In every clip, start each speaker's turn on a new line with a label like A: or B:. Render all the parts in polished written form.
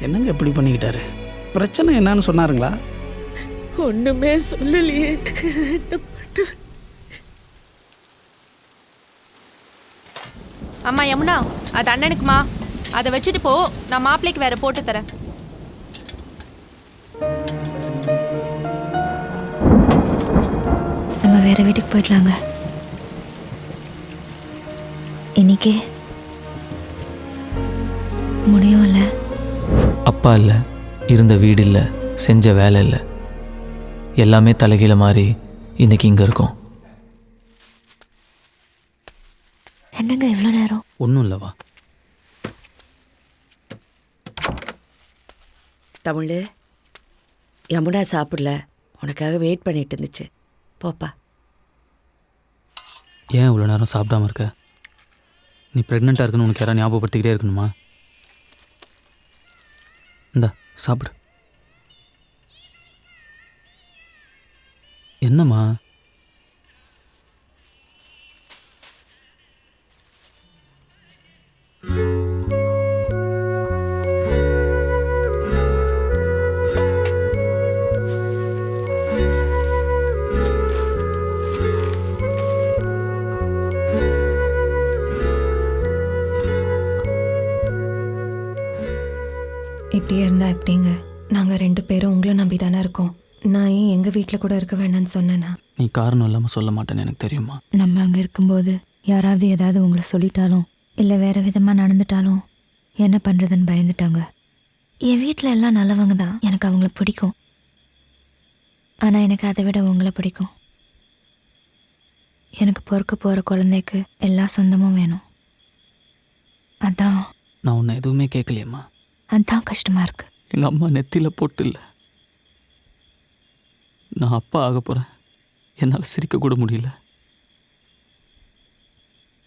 A: என்னங்க எப்படி பண்ணிக்கிட்டாரு? பிரச்சனை என்னன்னு சொன்னாருங்களா?
B: ஒண்ணுமே சொல்லலையே.
C: அம்மா யமுனா, அது அண்ணனுக்குமா, அதை வச்சுட்டு போ, நான் மாப்பிள்ளைக்கு வேற போட்டு தரேன்.
D: நம்ம வேற வீட்டுக்கு போயிடலாங்க இன்னைக்கு. முடியும்ல?
E: அப்பா இல்லை, இருந்த வீடு இல்லை, செஞ்ச வேலை இல்லை, எல்லாமே தலைகீழ மாறி இன்னைக்கு இங்கே இருக்கோம்.
D: என்னங்க இவ்வளோ நேரம்?
E: ஒன்றும் இல்லைவா?
B: தமிழ், யமுனா சாப்பிடல, உனக்காக வெயிட் பண்ணிட்டு இருந்துச்சு. போப்பா.
E: ஏன் இவ்வளோ நேரம் சாப்பிடாம இருக்க? நீ ப்ரெக்னெண்ட்டாக இருக்குன்னு உனக்கு யாராவது ஞாபகப்படுத்திக்கிட்டே இருக்கணுமா? இந்தா சாப்பிடு. என்னம்மா?
D: இப்படியே இருந்தா எப்படிங்க? நாங்கள் 2 பேரும் உங்களை நம்பி தானே இருக்கோம். நான் ஏன் எங்கள் வீட்டில் கூட இருக்க வேண்டாம்னு சொன்னேன்னா?
E: நீ காரணம் இல்லாமல் சொல்ல மாட்டேன்னு எனக்கு தெரியுமா?
D: நம்ம அங்கே இருக்கும்போது யாராவது ஏதாவது உங்களை சொல்லிட்டாலும் இல்லை வேறு விதமாக நடந்துட்டாலும் என்ன பண்ணுறதுன்னு பயந்துட்டாங்க. என் வீட்டில் எல்லாம் நல்லவங்க தான், எனக்கு அவங்கள பிடிக்கும். ஆனால் எனக்கு அதை விட உங்களை பிடிக்கும். எனக்கு பொறுக்க போகிற குழந்தைக்கு எல்லா சொந்தமும் வேணும். அதான்
E: நான் உன்னை எதுவுமே கேட்கலையம்மா.
D: அதான் கஷ்டமாக இருக்குது.
E: எங்கள் அம்மா நெத்தியில் போட்டு இல்லை, நான் அப்பா ஆக போகிறேன். என்னால் சிரிக்கக்கூட முடியல.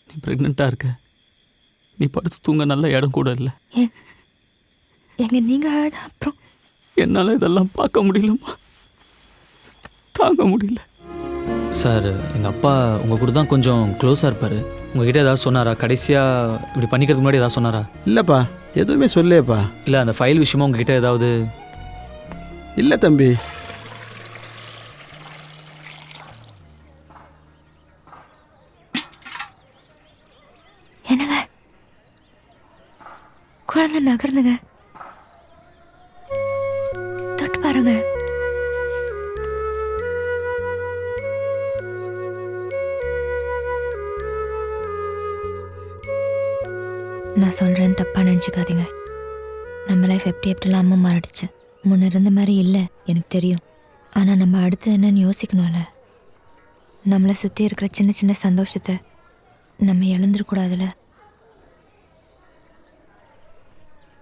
E: நீ ப்ரெக்னெண்ட்டாக இருக்க, நீ படுத்து தூங்க நல்ல இடம் கூட இல்லை.
D: எங்க நீங்கள் அழுத அப்புறம்
E: என்னால் இதெல்லாம் பார்க்க முடியலம்மா, தாங்க முடியல. சார், எங்கள் அப்பா உங்கள் கூட தான் கொஞ்சம் க்ளோஸாக இருப்பார். உங்ககிட்ட ஏதாவது சொன்னாரா? கடைசியாக இப்படி பண்ணிக்கிறதுக்கு முன்னாடி ஏதாவது சொன்னாரா?
F: இல்லைப்பா, எதுவுமே சொல்லேப்பா.
E: இல்லை, அந்த ஃபைல் விஷயமா உங்ககிட்ட ஏதாவது?
F: இல்லை தம்பி.
D: என்னங்க குழந்தை நகர்ந்துங்க, தொட்டு பாருங்க. நான் சொல்கிறேன், தப்பாக நினச்சிக்காதீங்க. நம்ம லைஃப் எப்படிலாம் அம்மா மாறிடுச்சு. முன்ன இருந்த மாதிரி இல்லை எனக்கு தெரியும். ஆனால் நம்ம அடுத்து என்னன்னு யோசிக்கணும்ல. நம்மளை சுற்றி இருக்கிற சின்ன சின்ன சந்தோஷத்தை நம்ம இழந்துடக்கூடாதுல்ல.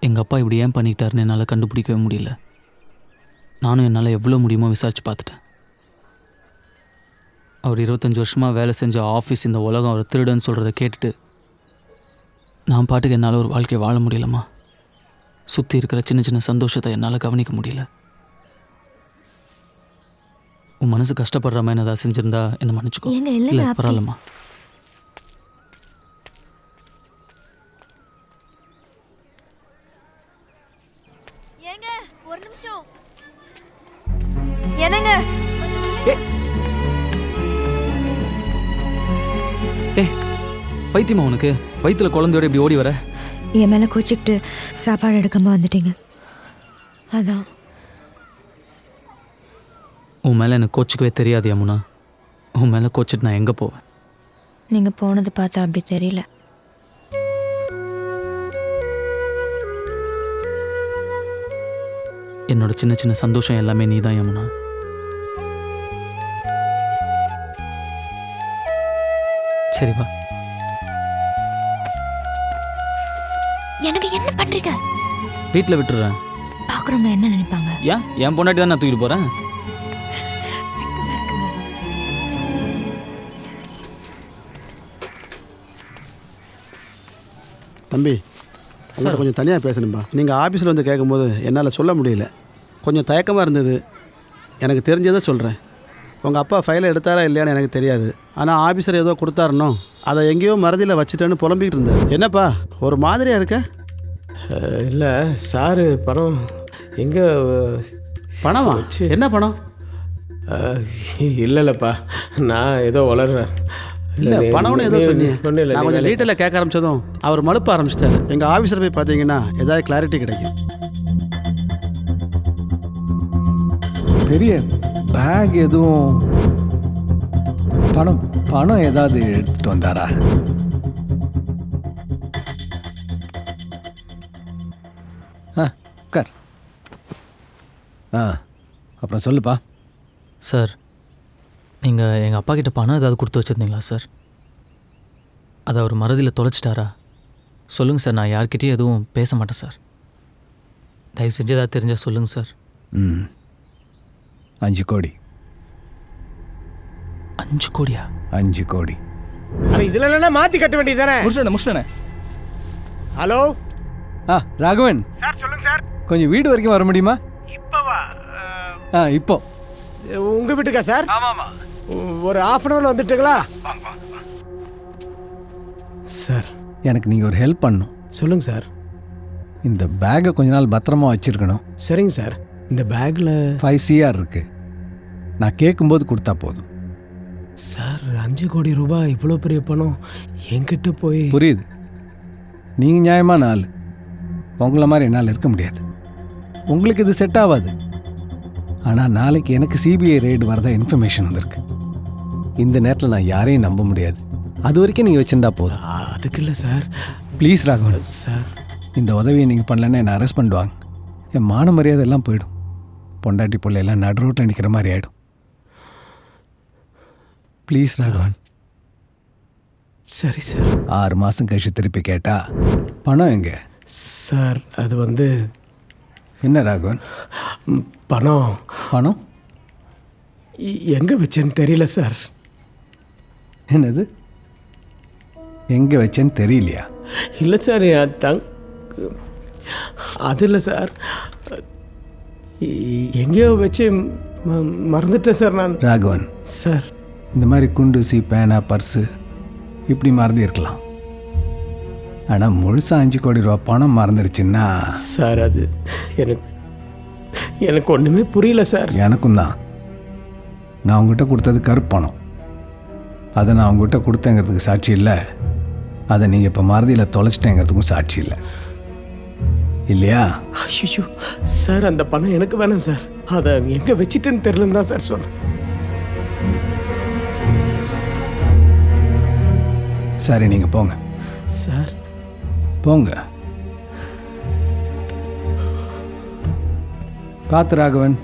E: எங்கள் அப்பா இப்படி ஏன் பண்ணிக்கிட்டாருன்னு என்னால் கண்டுபிடிக்கவே முடியல. நானும் என்னால் எவ்வளோ முடியுமோ விசாரித்து பார்த்துட்டேன். அவர் 25 வருஷமாக வேலை செஞ்ச ஆஃபீஸ், இந்த உலகம் அவர் திருடன்னு சொல்கிறத கேட்டுட்டு நான் பாட்டுக்கு என்னால் ஒரு வாழ்க்கையை வாழ முடியலம்மா. சுற்றி இருக்கிற சின்ன சின்ன சந்தோஷத்தை என்னால் கவனிக்க முடியல. உன் மனசு கஷ்டப்படுற மாதிரி ஏதாவது செஞ்சுருந்தா என்னை மன்னிச்சுக்கோ. இல்லை, பரவாயில்லம்மா.
D: ஏங்க ஒரு நிமிஷம். என்னங்க?
E: பைத்தியமா உனக்கு? வயிற்றுல குழந்தையோட இப்படி ஓடி வர?
D: என் மேலே கோச்சிக்கிட்டு சாப்பாடு எடுக்காமல் வந்துட்டீங்க, அதான்.
E: உன் மேலே எனக்கு கோச்சிக்கவே தெரியாது யமுனா. உன் மேலே கோச்சிட்டு நான் எங்கே போவேன்?
D: நீங்கள் போனது பார்த்தா அப்படி தெரியல.
E: என்னோட சின்ன சின்ன சந்தோஷம் எல்லாமே நீ தான் யமுனா. சரி வா.
D: எனக்கு என்ன பண்ணுறீங்க?
E: வீட்டில் விட்டுறேன்.
D: பார்க்குறவங்க என்ன நினைப்பாங்க?
E: ஏன் என் பொண்டாட்டி தான் நான் தூக்கிட்டு போகிறேன்.
F: தம்பி, சார் கொஞ்சம் தனியாக பேசணும்பா. நீங்கள் ஆஃபீஸில் வந்து கேட்கும்போது என்னால் சொல்ல முடியல, கொஞ்சம் தயக்கமாக இருந்தது. எனக்கு தெரிஞ்சதை சொல்கிறேன். உங்கள் அப்பா ஃபைலை எடுத்தாரா இல்லையான்னு எனக்கு தெரியாது. ஆனால் ஆஃபீஸர் ஏதோ கொடுத்தாருனோ, அதை எங்கேயோ மறதியில் வச்சுட்டேன்னு புலம்பிக்கிட்டு இருந்தார். என்னப்பா ஒரு மாதிரியாக இருக்க?
G: இல்லை சாரு பணம் எங்கே
F: பணமா? என்ன பணம்?
G: இல்லைல்லப்பா, நான் ஏதோ வளர்றேன்.
F: இல்லை பணம்னு ஏதோ சொன்னீங்க.
G: ஒன்றும் இல்லை.
F: நான் கொஞ்சம் டீட்டெயிலாக கேட்க ஆரம்பிச்சதும் அவர் மழுப்ப ஆரம்பிச்சிட்டாரு. எங்கள் ஆஃபீஸில் போய் பார்த்தீங்கன்னா ஏதாவது கிளாரிட்டி கிடைக்கும்.
H: பெரிய பேக் எதுவும் பணம் ஏதாவது எடுத்துட்டு வந்தாரா? உட்கார். அப்புறம் சொல்லுப்பா.
E: சார் நீங்கள் எங்கள் அப்பா கிட்ட பணம் ஏதாவது கொடுத்து வச்சுருந்தீங்களா சார்? அதை அவர் மறதியில் தொலைச்சிட்டாரா? சொல்லுங்கள் சார், நான் யார்கிட்டயும் எதுவும் பேச மாட்டேன் சார். தயவு செஞ்சு ஏதாவது தெரிஞ்சால் சொல்லுங்கள் சார்.
H: 5 கோடி.
E: 5 கோடியா?
H: 5 கோடி.
G: இதில் இல்லைன்னா மாற்றி கட்ட வேண்டியது தானே.
H: முடிச்சிட்டேன்.
G: ஹலோ
H: ராகவன்
G: சார், சொல்லுங்கள் சார்.
H: கொஞ்சம் வீடு வரைக்கும் வர முடியுமா?
G: இப்போவா?
H: இப்போ
G: உங்கள் வீட்டுக்கா சார்? ஆமாம். ஒரு ½ அன் ஹவரில் வந்துட்டுங்களா? சார்
H: எனக்கு நீங்கள் ஒரு ஹெல்ப் பண்ணணும்.
G: சொல்லுங்கள் சார்.
H: இந்த பேக்கை கொஞ்ச நாள் பத்திரமா வச்சுருக்கணும்.
G: சரிங்க சார். இந்த பேக்கில்
H: 5 CR இருக்கு. நான் கேட்கும்போது கொடுத்தா போதும்.
G: சார் 5 கோடி ரூபாய் இவ்வளோ பெரிய பணம் என்கிட்ட போய்.
H: புரியுது, நீங்கள் நியாயமான ஆள். உங்களை மாதிரி என்னால் இருக்க முடியாது. உங்களுக்கு இது செட் ஆகாது. ஆனால் நாளைக்கு எனக்கு CBI ரெய்டு வரதா இன்ஃபர்மேஷன் வந்திருக்கு. இந்த நேரத்தில் நான் யாரையும் நம்ப முடியாது. அது வரைக்கும் நீங்கள் வச்சுருந்தா போதும்.
G: அதுக்கு இல்லை சார்.
H: ப்ளீஸ் ராகவன்
G: சார்,
H: இந்த உதவியை நீங்கள் பண்ணலன்னா என்னை அரெஸ்ட் பண்ணுவாங்க. என் மான மரியாதை எல்லாம் போயிடும். பொண்டாட்டி பிள்ளை எல்லாம் நடு ரோட்டில் நிற்கிற மாதிரி ஆகிடும். ப்ளீஸ் ராகவன்.
G: சரி சார்.
H: 6 மாதம் கழிச்சு திருப்பி கேட்டா பணம் எங்கே?
G: சார் அது வந்து.
H: என்ன ராகவன்?
G: பணம் எங்கே வச்சேன்னு தெரியல சார்.
H: என்னது எங்கே வச்சேன்னு தெரியலையா?
G: இல்லை சார், அது இல்லை சார். எங்கேயோ வச்சு மறந்துட்டேன் சார் நான்.
H: ராகவன்
G: சார்,
H: இந்த மாதிரி குண்டூசி, பேனா, பர்ஸு இப்படி மறந்து இருக்கலாம். ஆனால் முழுசாக 5 கோடி ரூபா பணம் மறந்துருச்சுன்னா
G: சார் அது எனக்கு ஒன்றுமே புரியல சார்.
H: எனக்கும் தான். நான் உங்ககிட்ட கொடுத்தது கருப்பணம். அதை நான் உங்ககிட்ட கொடுத்தேங்கிறதுக்கு சாட்சி இல்லை. அதை நீங்கள் இப்போ மறதியில் தொலைச்சிட்டேங்கிறதுக்கும் சாட்சி இல்லை, இல்லையா?
G: ஐயோ சார், அந்த பணம் எனக்கு வேணாம் சார். அதை எங்கே வச்சுட்டேன்னு தெரியலன்னு தான் சார் சொன்னேன்.
H: சரி, நீங்கள் போங்க
G: சார்.
H: போங்க. பார்த்து ராகவன்,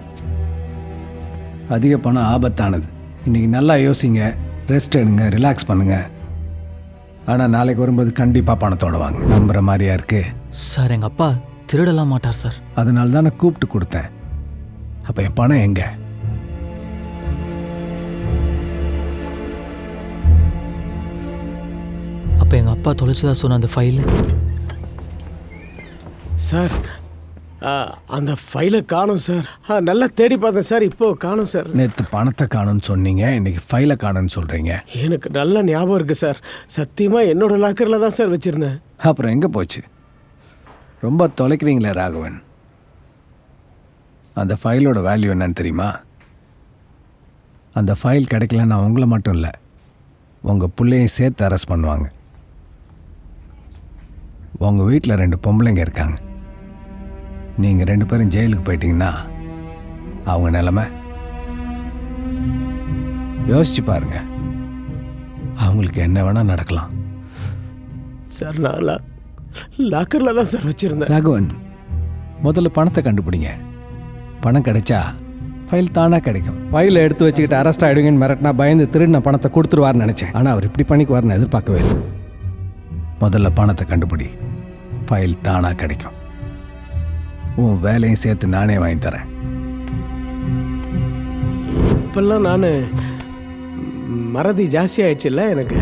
H: அதிக பணம் ஆபத்தானது. இன்றைக்கி நல்லா யோசிங்க, ரெஸ்ட் எடுங்க, ரிலாக்ஸ் பண்ணுங்கள். ஆனால் நாளைக்கு வரும்போது கண்டிப்பாக பணத்தோடு வாங்க. நம்புகிற மாதிரியா இருக்கு?
E: சார் எங்கள் அப்பா திருடலாம் மாட்டார் சார்.
H: அதனால தான் நான் கூப்பிட்டு கொடுத்தேன். அப்போ என் பணம் எங்கே?
E: அப்போ எங்கள் அப்பா தொலைச்சதா சொன்ன அந்த ஃபைலு?
G: சார் அந்த ஃபைலை காணும் சார். நல்லா தேடி பார்த்தேன் சார், இப்போ காணும் சார்.
H: நேற்று பணத்தை காணும்னு சொன்னீங்க, இன்னைக்கு ஃபைலை காணும்னு சொல்கிறீங்க.
G: எனக்கு நல்ல ஞாபகம் இருக்குது சார். சத்தியமாக என்னோட லாக்கரில் தான் சார் வச்சுருந்தேன்.
H: அப்புறம் எங்கே போச்சு? ரொம்ப தொலைக்கிறீங்களே ராகவன். அந்த ஃபைலோட வேல்யூ என்னன்னு தெரியுமா? அந்த ஃபைல் கிடைக்கலன்னா உங்களை மட்டும் இல்லை, உங்கள் பிள்ளையும் சேர்த்து அரெஸ்ட் பண்ணுவாங்க. உங்கள் வீட்டில் 2 பொம்பளைங்க இருக்காங்க. நீங்கள் 2 பேரும் ஜெயிலுக்கு போயிட்டீங்கன்னா அவங்க நிலைமை யோசிச்சு பாருங்க. அவங்களுக்கு என்ன வேணால் நடக்கலாம்.
G: சார் நான் லாக்கரில் தான் சார் வச்சுருந்தேன்.
H: ராகவன், முதல்ல பணத்தை கண்டுபிடிங்க. பணம் கிடைச்சா ஃபைல் தானாக கிடைக்கும். ஃபைலை எடுத்து வச்சுக்கிட்டு அரெஸ்ட் ஆகிடுங்கன்னு மிரட்டினா பயந்து திருடின பணத்தை கொடுத்துருவார்னு நினச்சேன். ஆனால் அவர் இப்படி பண்ணிக்குவார்னு எதிர்பார்க்கவே இல்லை. முதல்ல பணத்தை கண்டுபிடி, ஃபைல் தானாக கிடைக்கும். உன் வேலையும் சேர்த்து நானே வாங்கி தரேன்.
G: இப்பெல்லாம் நான் மறதி ஜாஸ்தி ஆயிடுச்சுல்ல எனக்கு.